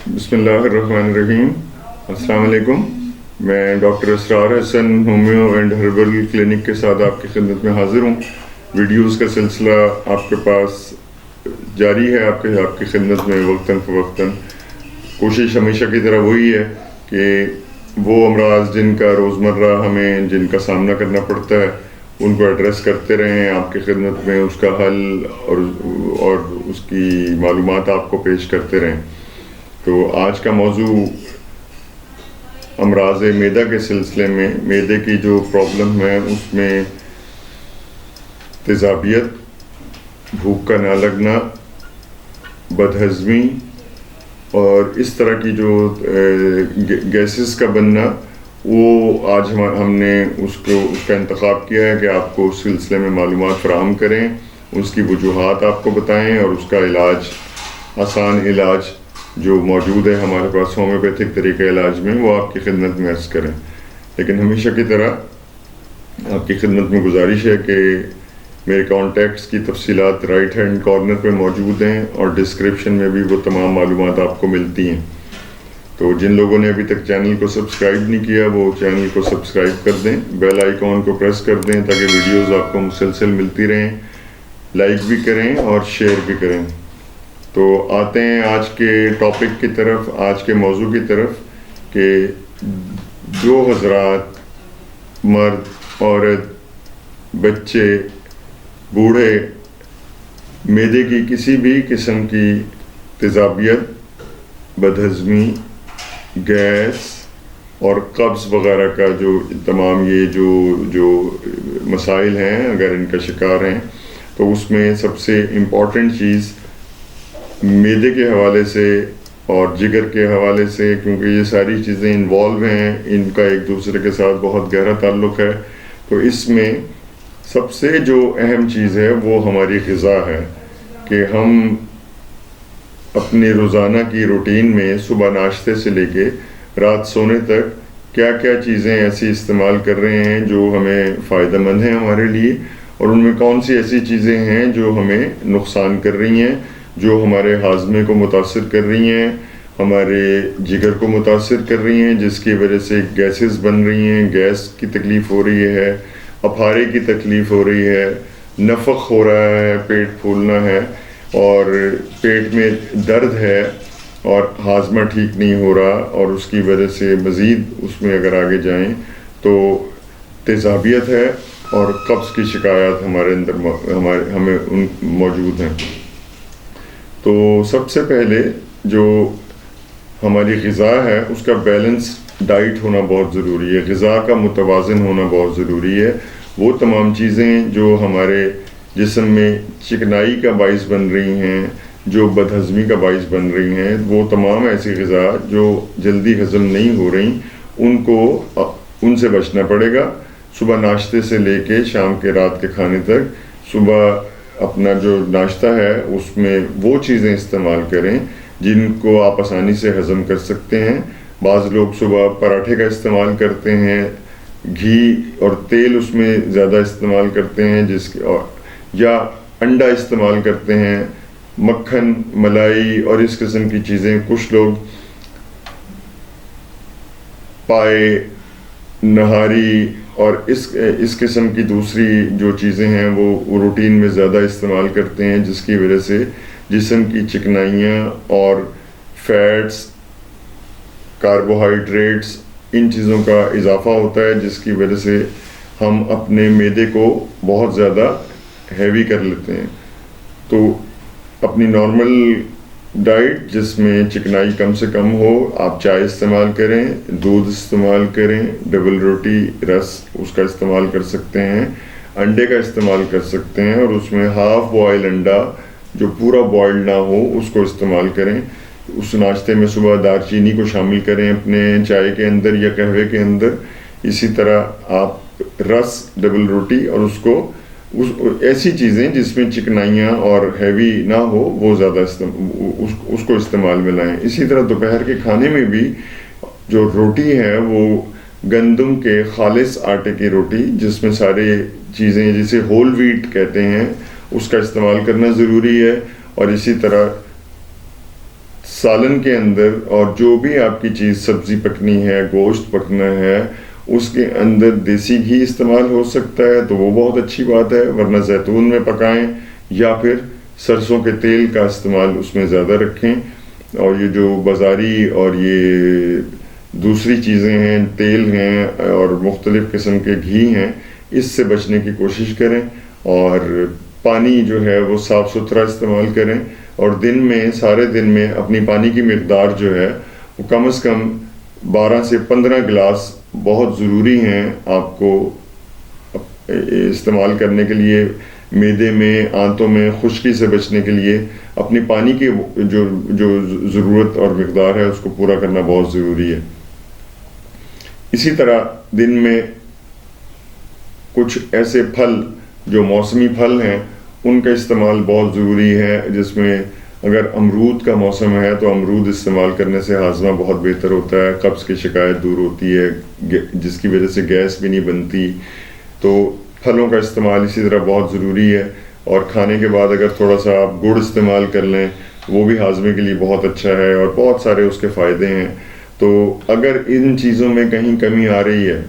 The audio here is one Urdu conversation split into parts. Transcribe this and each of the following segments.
بسم اللہ الرحمن الرحیم. السلام علیکم. میں doctor Israr Hassan homeo and herbal clinic کے ساتھ آپ کی خدمت میں حاضر ہوں. ویڈیوز کا سلسلہ آپ کے پاس جاری ہے، آپ کی خدمت میں وقتاً فوقتاً. کوشش ہمیشہ کی طرح وہی ہے کہ وہ امراض جن کا روزمرہ ہمیں جن کا سامنا کرنا پڑتا ہے ان کو ایڈریس کرتے رہیں، آپ کی خدمت میں اس کا حل اور اس کی معلومات آپ کو پیش کرتے رہیں. تو آج کا موضوع امراض معدہ کے سلسلے میں، معدے کی جو پرابلم ہے اس میں تیزابیت، بھوک کا نہ لگنا، بدہضمی اور اس طرح کی جو گیسز کا بننا، وہ آج ہم نے اس کا انتخاب کیا ہے کہ آپ کو اس سلسلے میں معلومات فراہم کریں، اس کی وجوہات آپ کو بتائیں اور اس کا علاج، آسان علاج جو موجود ہے ہمارے پاس ہومیوپیتھک طریقہ علاج میں، وہ آپ کی خدمت میں عرض کریں. لیکن ہمیشہ کی طرح آپ کی خدمت میں گزارش ہے کہ میرے کانٹیکٹس کی تفصیلات رائٹ ہینڈ کارنر پہ موجود ہیں اور ڈسکرپشن میں بھی وہ تمام معلومات آپ کو ملتی ہیں. تو جن لوگوں نے ابھی تک چینل کو سبسکرائب نہیں کیا وہ چینل کو سبسکرائب کر دیں، بیل آئیکن کو پریس کر دیں تاکہ ویڈیوز آپ کو مسلسل ملتی رہیں. لائک بھی کریں اور شیئر بھی کریں. تو آتے ہیں آج کے ٹاپک کی طرف، آج کے موضوع کی طرف، کہ جو حضرات، مرد، عورت، بچے، بوڑھے معدے کی کسی بھی قسم کی تیزابیت، بدہضمی، گیس اور قبض وغیرہ کا جو تمام یہ جو مسائل ہیں، اگر ان کا شکار ہیں تو اس میں سب سے امپورٹنٹ چیز معدے کے حوالے سے اور جگر کے حوالے سے، کیونکہ یہ ساری چیزیں انوالو ہیں، ان کا ایک دوسرے کے ساتھ بہت گہرا تعلق ہے. تو اس میں سب سے جو اہم چیز ہے وہ ہماری غذا ہے کہ ہم اپنی روزانہ کی روٹین میں صبح ناشتے سے لے کے رات سونے تک کیا کیا چیزیں ایسی استعمال کر رہے ہیں جو ہمیں فائدہ مند ہیں ہمارے لیے، اور ان میں کون سی ایسی چیزیں ہیں جو ہمیں نقصان کر رہی ہیں، جو ہمارے ہاضمے کو متاثر کر رہی ہیں، ہمارے جگر کو متاثر کر رہی ہیں، جس کی وجہ سے گیسز بن رہی ہیں، گیس کی تکلیف ہو رہی ہے، اپھارے کی تکلیف ہو رہی ہے، نفخ ہو رہا ہے، پیٹ پھولنا ہے اور پیٹ میں درد ہے اور ہاضمہ ٹھیک نہیں ہو رہا، اور اس کی وجہ سے مزید اس میں اگر آگے جائیں تو تیزابیت ہے اور قبض کی شکایات ہمارے اندر ہمیں موجود ہیں. تو سب سے پہلے جو ہماری غذا ہے اس کا بیلنس ڈائٹ ہونا بہت ضروری ہے، غذا کا متوازن ہونا بہت ضروری ہے. وہ تمام چیزیں جو ہمارے جسم میں چکنائی کا باعث بن رہی ہیں، جو بدہضمی کا باعث بن رہی ہیں، وہ تمام ایسی غذا جو جلدی ہضم نہیں ہو رہی، ان سے بچنا پڑے گا. صبح ناشتے سے لے کے شام کے رات کے کھانے تک، صبح اپنا جو ناشتہ ہے اس میں وہ چیزیں استعمال کریں جن کو آپ آسانی سے ہضم کر سکتے ہیں. بعض لوگ صبح پراٹھے کا استعمال کرتے ہیں، گھی اور تیل اس میں زیادہ استعمال کرتے ہیں، یا انڈا استعمال کرتے ہیں، مکھن، ملائی اور اس قسم کی چیزیں. کچھ لوگ پائے، نہاری اور اس قسم کی دوسری جو چیزیں ہیں وہ روٹین میں زیادہ استعمال کرتے ہیں، جس کی وجہ سے جسم کی چکنائیاں اور فیٹس، کاربوہائیڈریٹس، ان چیزوں کا اضافہ ہوتا ہے، جس کی وجہ سے ہم اپنے معدے کو بہت زیادہ ہیوی کر لیتے ہیں. تو اپنی نارمل ڈائٹ جس میں چکنائی کم سے کم ہو، آپ چائے استعمال کریں، دودھ استعمال کریں، ڈبل روٹی، رس اس کا استعمال کر سکتے ہیں، انڈے کا استعمال کر سکتے ہیں، اور اس میں ہاف بوائل انڈا جو پورا بوائل نہ ہو اس کو استعمال کریں. اس ناشتے میں صبح دار چینی کو شامل کریں اپنے چائے کے اندر یا قہوے کے اندر. اسی طرح آپ رس، ڈبل روٹی اور ایسی چیزیں جس میں چکنائیاں اور ہیوی نہ ہو وہ زیادہ اس کو استعمال میں لائیں. اسی طرح دوپہر کے کھانے میں بھی جو روٹی ہے وہ گندم کے خالص آٹے کی روٹی، جس میں ساری چیزیں جسے ہول ویٹ کہتے ہیں، اس کا استعمال کرنا ضروری ہے. اور اسی طرح سالن کے اندر اور جو بھی آپ کی چیز سبزی پکنی ہے، گوشت پکنا ہے، اس کے اندر دیسی گھی استعمال ہو سکتا ہے تو وہ بہت اچھی بات ہے، ورنہ زیتون میں پکائیں یا پھر سرسوں کے تیل کا استعمال اس میں زیادہ رکھیں. اور یہ جو بازاری اور یہ دوسری چیزیں ہیں، تیل ہیں اور مختلف قسم کے گھی ہیں، اس سے بچنے کی کوشش کریں. اور پانی جو ہے وہ صاف ستھرا استعمال کریں، اور دن میں سارے دن میں اپنی پانی کی مقدار جو ہے وہ کم از کم 12 سے 15 گلاس بہت ضروری ہیں آپ کو استعمال کرنے کے لیے. معدے میں، آنتوں میں خشکی سے بچنے کے لیے اپنی پانی کی جو ضرورت اور مقدار ہے اس کو پورا کرنا بہت ضروری ہے. اسی طرح دن میں کچھ ایسے پھل جو موسمی پھل ہیں ان کا استعمال بہت ضروری ہے، جس میں اگر امرود کا موسم ہے تو امرود استعمال کرنے سے ہاضمہ بہت بہتر ہوتا ہے، قبض کی شکایت دور ہوتی ہے، جس کی وجہ سے گیس بھی نہیں بنتی. تو پھلوں کا استعمال اسی طرح بہت ضروری ہے. اور کھانے کے بعد اگر تھوڑا سا آپ گڑ استعمال کر لیں وہ بھی ہاضمے کے لیے بہت اچھا ہے، اور بہت سارے اس کے فائدے ہیں. تو اگر ان چیزوں میں کہیں کمی آ رہی ہے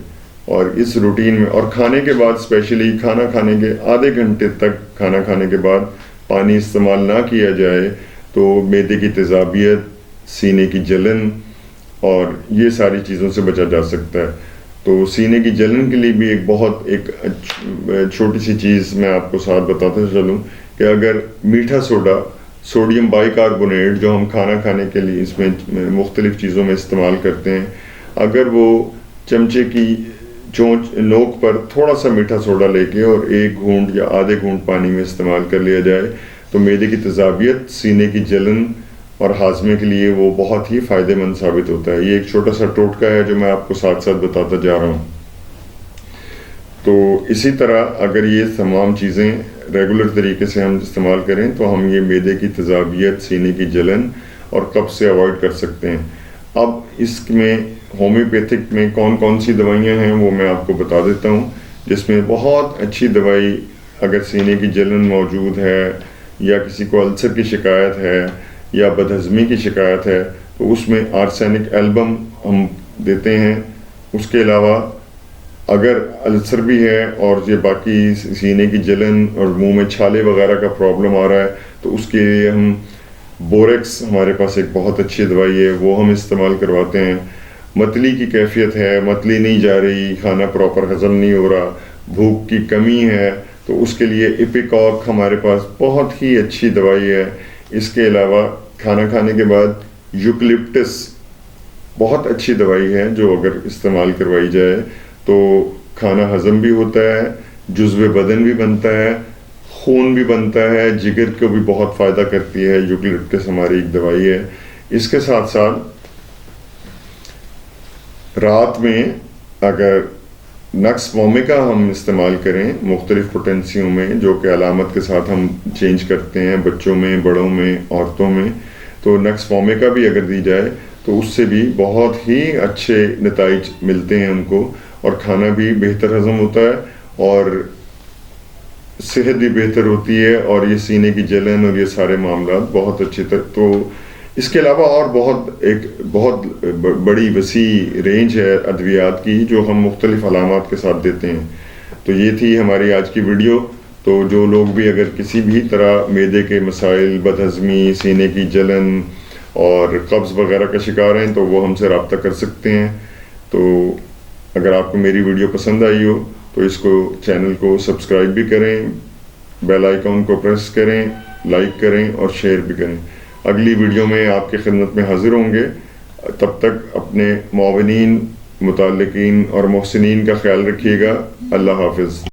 اور اس روٹین میں، اور کھانے کے بعد اسپیشلی کھانا کھانے کے آدھے گھنٹے تک کھانا کھانے کے بعد پانی استعمال نہ کیا جائے تو معدے کی تیزابیت، سینے کی جلن اور یہ ساری چیزوں سے بچا جا سکتا ہے. تو سینے کی جلن کے لیے بھی ایک چھوٹی سی چیز میں آپ کو ساتھ بتاتا چلوں کہ اگر میٹھا سوڈا، سوڈیم بائی کاربونیٹ، جو ہم کھانا کھانے کے لیے اس میں مختلف چیزوں میں استعمال کرتے ہیں، اگر وہ چمچے کی چونچ نوک پر تھوڑا سا میٹھا سوڈا لے کے اور 1 گھونٹ یا آدھے گھونٹ پانی میں استعمال کر لیا جائے تو معدے کی تیزابیت، سینے کی جلن اور ہاضمے کے لیے وہ بہت ہی فائدہ مند ثابت ہوتا ہے. یہ ایک چھوٹا سا ٹوٹکا ہے جو میں آپ کو ساتھ ساتھ بتاتا جا رہا ہوں. تو اسی طرح اگر یہ تمام چیزیں ریگولر طریقے سے ہم استعمال کریں تو ہم یہ معدے کی تیزابیت، سینے کی جلن اور قبض سے اوائڈ کر سکتے ہیں. اب اس میں ہومیوپیتھک میں کون کون سی دوائیاں ہیں وہ میں آپ کو بتا دیتا ہوں، جس میں بہت اچھی دوائی اگر سینے کی جلن موجود ہے یا کسی کو السر کی شکایت ہے یا بدہضمی کی شکایت ہے تو اس میں آرسینک ایلبم ہم دیتے ہیں. اس کے علاوہ اگر السر بھی ہے اور یہ باقی سینے کی جلن اور منہ میں چھالے وغیرہ کا پرابلم آ رہا ہے تو اس کے لیے ہم بوریکس، ہمارے پاس ایک بہت اچھی دوائی ہے، وہ ہم استعمال کرواتے ہیں. متلی کی کیفیت ہے، متلی نہیں جا رہی، کھانا پراپر ہضم نہیں ہو رہا، بھوک کی کمی ہے، تو اس کے لیے ایپیکاک ہمارے پاس بہت ہی اچھی دوائی ہے. اس کے علاوہ کھانا کھانے کے بعد یوکلپٹس بہت اچھی دوائی ہے، جو اگر استعمال کروائی جائے تو کھانا ہضم بھی ہوتا ہے، جزو بدن بھی بنتا ہے، خون بھی بنتا ہے، جگر کو بھی بہت فائدہ کرتی ہے. یوکلپٹس ہماری ایک دوائی ہے. اس کے ساتھ ساتھ رات میں اگر نکس وومیکا ہم استعمال کریں مختلف پوٹینسیوں میں، جو کہ علامت کے ساتھ ہم چینج کرتے ہیں بچوں میں، بڑوں میں، عورتوں میں، تو نکس وومیکا بھی اگر دی جائے تو اس سے بھی بہت ہی اچھے نتائج ملتے ہیں ان کو، اور کھانا بھی بہتر ہضم ہوتا ہے اور صحت بھی بہتر ہوتی ہے، اور یہ سینے کی جلن اور یہ سارے معاملات بہت اچھی طرح. تو اس کے علاوہ اور بہت بڑی وسیع رینج ہے ادویات کی جو ہم مختلف علامات کے ساتھ دیتے ہیں. تو یہ تھی ہماری آج کی ویڈیو. تو جو لوگ بھی اگر کسی بھی طرح معدے کے مسائل، بدہضمی، سینے کی جلن اور قبض وغیرہ کا شکار ہیں تو وہ ہم سے رابطہ کر سکتے ہیں. تو اگر آپ کو میری ویڈیو پسند آئی ہو تو اس کو چینل کو سبسکرائب بھی کریں، بیل آئیکن کو پریس کریں، لائک کریں اور شیئر بھی کریں. اگلی ویڈیو میں آپ کی خدمت میں حاضر ہوں گے. تب تک اپنے معاونین، متعلقین اور محسنین کا خیال رکھیے گا. اللہ حافظ.